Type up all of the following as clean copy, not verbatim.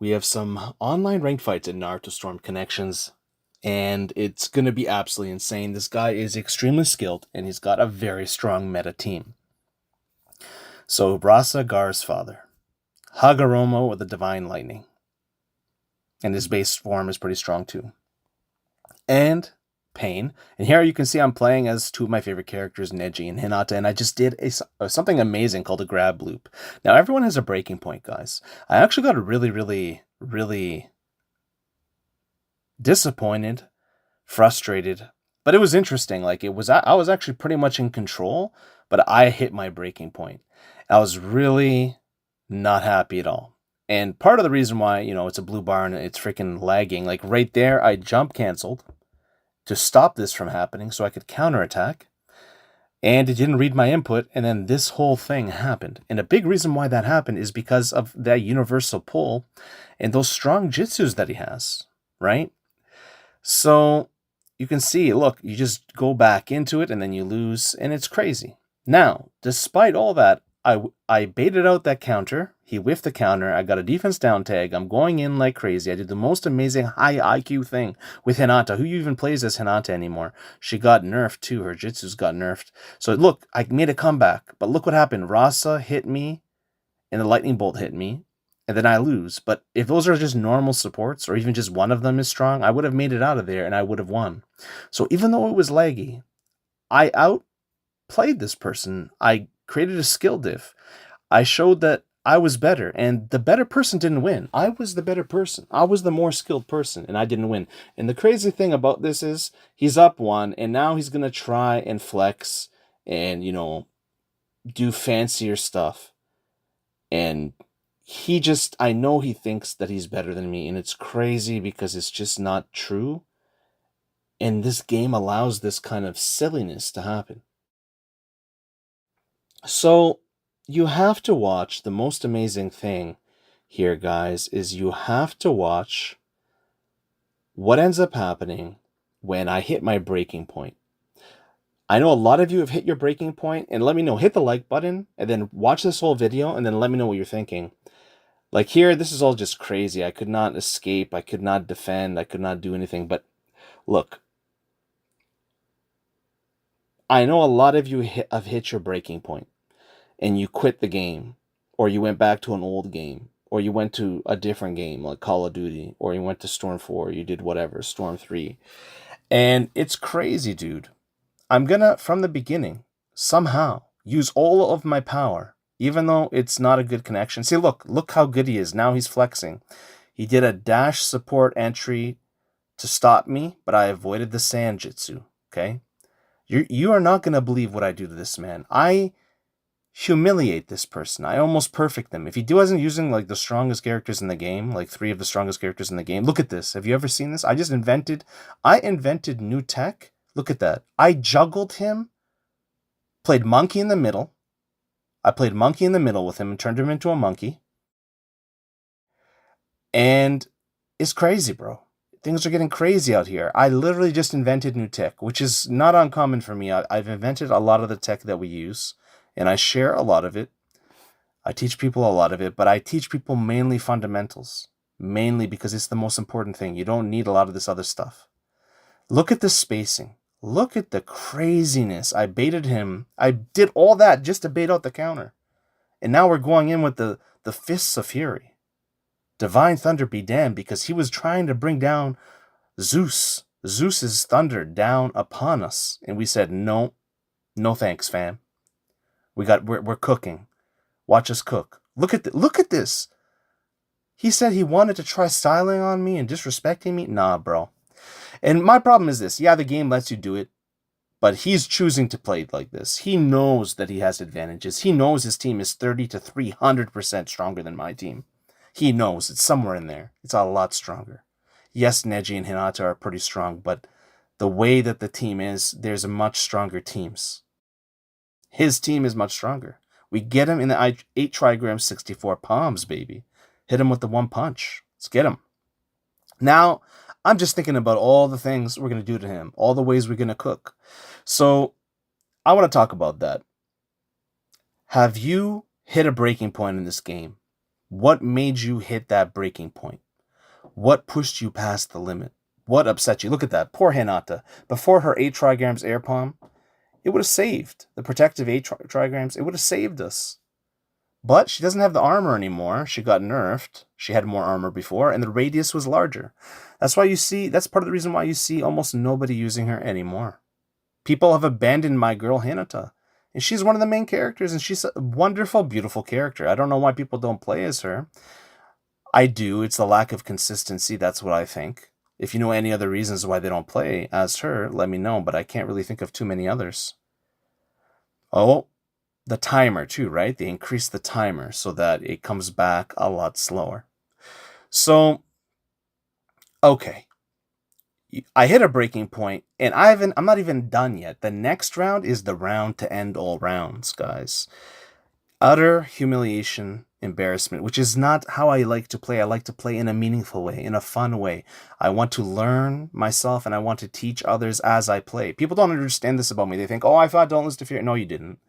We have some online ranked fights in Naruto Storm Connections, and it's going to be absolutely insane. This guy is extremely skilled, and he's got a very strong meta team. So, Brasa Gar's father, Hagoromo with the Divine Lightning, and his base form is pretty strong too. And Pain. And here you can see I'm playing as two of my favorite characters, Neji and Hinata, and I just did something amazing called a grab loop. Now, everyone has a breaking point, guys. I actually got really disappointed, frustrated, but it was interesting. Like I was actually pretty much in control, but I hit my breaking point. I was really not happy at all. And part of the reason why, it's a blue bar and it's freaking lagging, like right there, I jump canceled to stop this from happening so I could counterattack. And it didn't read my input, and then this whole thing happened. And a big reason why that happened is because of that universal pull and those strong jutsus that he has, right? So you can see, look, you just go back into it and then you lose, and it's crazy. Now, despite all that, I baited out that counter. He whiffed the counter. I got a defense down tag. I'm going in like crazy. I did the most amazing high IQ thing with Hinata. Who even plays as Hinata anymore? She got nerfed too. Her jutsus got nerfed. So look, I made a comeback. But look what happened. Rasa hit me, and the lightning bolt hit me, and then I lose. But if those are just normal supports, or even just one of them is strong, I would have made it out of there, and I would have won. So even though it was laggy, I outplayed this person. I created a skill diff. I showed that I was better, and the better person didn't win. I was the better person. I was the more skilled person, and I didn't win. And the crazy thing about this is he's up one, and now he's going to try and flex and, do fancier stuff. And I know he thinks that he's better than me, and it's crazy because it's just not true. And this game allows this kind of silliness to happen. So you have to watch. The most amazing thing here, guys, is you have to watch what ends up happening when I hit my breaking point. I know a lot of you have hit your breaking point, and let me know. Hit the like button, and then watch this whole video, and then let me know what you're thinking. Like here, this is all just crazy. I could not escape. I could not defend. I could not do anything. But look, I know a lot of you have hit your breaking point, and you quit the game, or you went back to an old game, or you went to a different game like Call of Duty, or you went to Storm 4, you did whatever, Storm 3. And it's crazy, dude. I'm gonna, from the beginning, somehow use all of my power, even though it's not a good connection. See, look how good he is. Now he's flexing. He did a dash support entry to stop me, but I avoided the sand jutsu, okay? You are not gonna believe what I do to this man. I humiliate this person. I almost perfect them. If he wasn't using like the strongest characters in the game, like 3 of the strongest characters in the game, look at this. Have you ever seen this? I invented new tech. Look at that. I juggled him, played monkey in the middle. I played monkey in the middle with him and turned him into a monkey. And it's crazy, bro. Things are getting crazy out here. I literally just invented new tech, which is not uncommon for me. I've invented a lot of the tech that we use, and I share a lot of it. I teach people a lot of it, but I teach people mainly fundamentals. Mainly because it's the most important thing. You don't need a lot of this other stuff. Look at the spacing. Look at the craziness. I baited him. I did all that just to bait out the counter. And now we're going in with the Fists of Fury. Divine Thunder be damned, because he was trying to bring down Zeus's thunder down upon us. And we said, no thanks, fam. We're cooking. Watch us cook. Look at this. He said he wanted to try styling on me and disrespecting me. Nah, bro. And my problem is this. Yeah, the game lets you do it, but he's choosing to play it like this. He knows that he has advantages. He knows his team is 30 to 300% stronger than my team. He knows it's somewhere in there. It's a lot stronger. Yes, Neji and Hinata are pretty strong, but the way that the team is, there's much stronger teams. His team is much stronger. We get him in the 8 trigram 64 palms, baby. Hit him with the 1 punch. Let's get him. Now, I'm just thinking about all the things we're going to do to him, all the ways we're going to cook. So, I want to talk about that. Have you hit a breaking point in this game? What made you hit that breaking point? What pushed you past the limit? What upset you? Look at that. Poor Hinata. Before her 8 trigrams air palm, it would have saved. The protective 8 trigrams, it would have saved us. But she doesn't have the armor anymore. She got nerfed. She had more armor before, and the radius was larger. That's why you see, that's part of the reason why you see almost nobody using her anymore. People have abandoned my girl Hinata. And she's one of the main characters, and she's a wonderful, beautiful character. I don't know why people don't play as her. I do. It's the lack of consistency. That's what I think. If you know any other reasons why they don't play as her, let me know, but I can't really think of too many others. Oh, the timer too, right? They increase the timer so that it comes back a lot slower. So, okay. I hit a breaking point, and I'm not even done yet. The next round is the round to end all rounds, guys. Utter humiliation, embarrassment, which is not how I like to play. I like to play in a meaningful way, in a fun way. I want to learn myself, and I want to teach others as I play. People don't understand this about me. They think, oh, I thought Don't Lose to Fear. No, you didn't.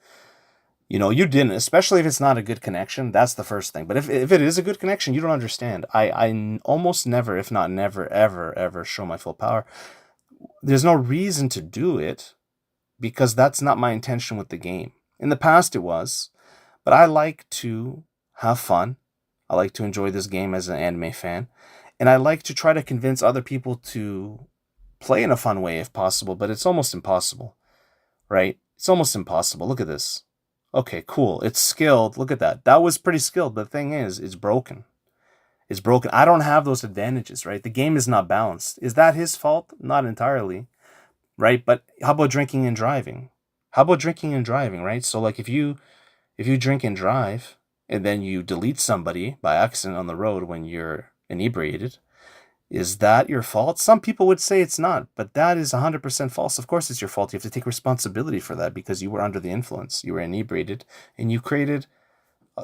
You didn't, especially if it's not a good connection. That's the first thing. But if it is a good connection, you don't understand. I almost never, if not never, ever, ever show my full power. There's no reason to do it because that's not my intention with the game. In the past, it was. But I like to have fun. I like to enjoy this game as an anime fan. And I like to try to convince other people to play in a fun way if possible, but it's almost impossible, right? It's almost impossible. Look at this. Okay, cool. It's skilled. Look at that. That was pretty skilled. The thing is, it's broken. It's broken. I don't have those advantages, right? The game is not balanced. Is that his fault? Not entirely, right? But how about drinking and driving? How about drinking and driving, right? So like if you drink and drive and then you delete somebody by accident on the road when you're inebriated, is that your fault? Some people would say it's not, but that is 100% false. Of course it's your fault. You have to take responsibility for that because you were under the influence. You were inebriated and you created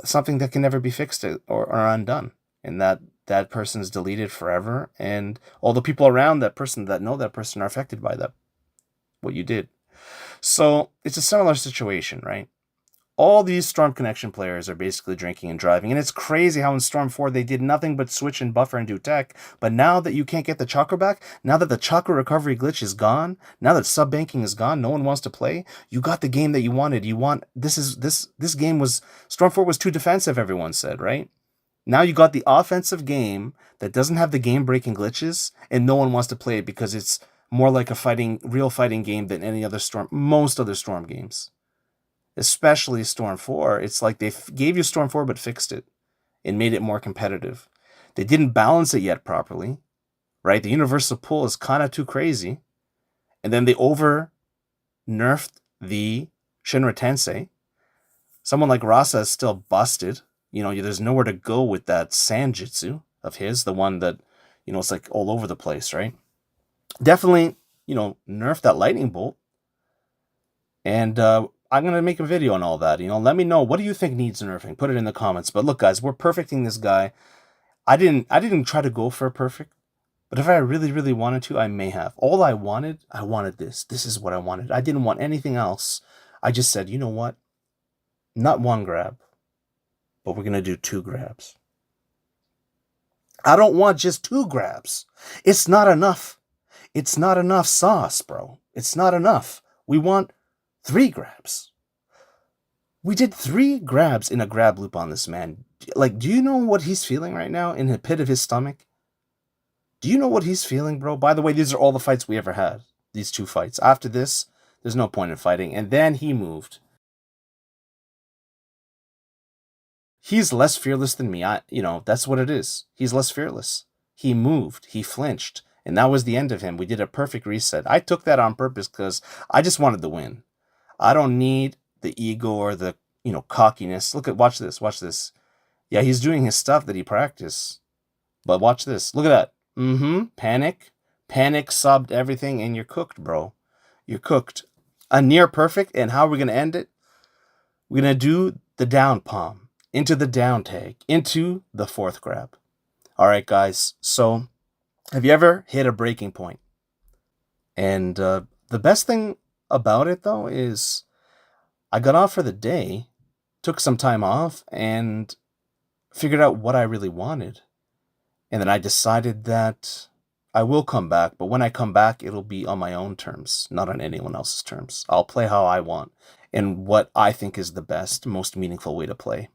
something that can never be fixed or undone. And that person is deleted forever. And all the people around that person that know that person are affected by that, what you did. So it's a similar situation, right? All these Storm Connection players are basically drinking and driving. And it's crazy how in Storm 4 they did nothing but switch and buffer and do tech. But now that you can't get the chakra back, now that the chakra recovery glitch is gone, now that sub-banking is gone, no one wants to play, you got the game that you wanted. This game was, Storm 4 was too defensive, everyone said, right? Now you got the offensive game that doesn't have the game-breaking glitches, and no one wants to play it because it's more like a real fighting game than most other Storm games. Especially Storm 4, it's like they gave you Storm 4 but fixed it and made it more competitive. They didn't balance it yet properly, right? The universal pull is kind of too crazy. And then they over-nerfed the Shinra Tensei. Someone like Rasa is still busted. There's nowhere to go with that Sanjutsu of his, the one that, it's like all over the place, right? Definitely, nerf that lightning bolt. And I'm going to make a video on all that. Let me know, what do you think needs nerfing? Put it in the comments. But look, guys, we're perfecting this guy. I didn't try to go for a perfect, but if I really, really wanted to, I may have. All I wanted this. This is what I wanted. I didn't want anything else. I just said, you know what? Not one grab, but we're going to do 2 grabs. I don't want just 2 grabs. It's not enough. It's not enough sauce, bro. It's not enough. We want 3 grabs. We did 3 grabs in a grab loop on this man. Like, do you know what he's feeling right now in the pit of his stomach? Do you know what he's feeling, bro? By the way, these are all the fights we ever had. These 2 fights. After this, there's no point in fighting. And then he moved. He's less fearless than me. That's what it is. He's less fearless. He moved. He flinched. And that was the end of him. We did a perfect reset. I took that on purpose because I just wanted to win. I don't need the ego or the, cockiness. Watch this. Yeah, he's doing his stuff that he practiced. But watch this. Look at that. Panic subbed everything, and you're cooked, bro. You're cooked. A near perfect, and how are we going to end it? We're going to do the down palm, into the down tag, into the 4th grab. All right, guys. So, have you ever hit a breaking point? And the best thing about it, though, is I got off for the day, took some time off, and figured out what I really wanted. And then I decided that I will come back, but when I come back, it'll be on my own terms, not on anyone else's terms. I'll play how I want and what I think is the best, most meaningful way to play.